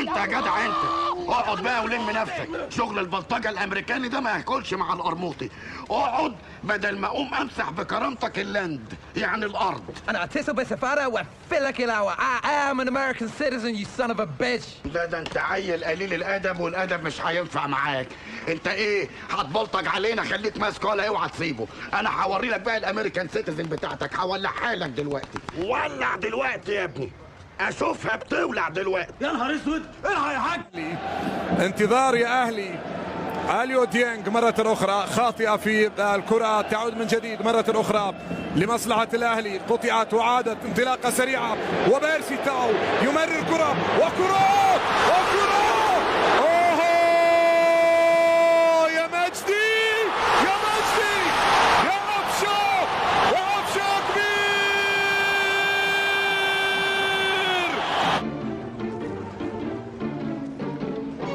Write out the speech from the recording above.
انت يا جدع انت اقعد بقى ولم نفسك. شغل البلطجه الامريكاني ده ما ياكلش مع القرموطي. اقعد بدل ما اقوم امسح بكرامتك اللاند يعني الارض. انا اتصل بالسفاره واقفلك الهوا. I am an American citizen you son of a bitch. ده انت عيل قليل الادب، والادب مش هينفع معاك. انت ايه هتبلطج علينا؟ خليك ماسك ولا اوعى تسيبه. انا هوري لك بقى الامريكان سيتيزن بتاعتك، هولعها لك دلوقتي. ولع دلوقتي يا ابني، اشوفها بتولع دلوقتي. يا نهار اسود، الحق يا حاج. انتظار يا اهلي. اليو ديانج مرة أخرى خاطئة في الكرة، تعود من جديد مرة أخرى لمصلحة الأهلي. قطعت وعادت انطلاقة سريعة، وبيرسي تاو يمرر كرة وكرات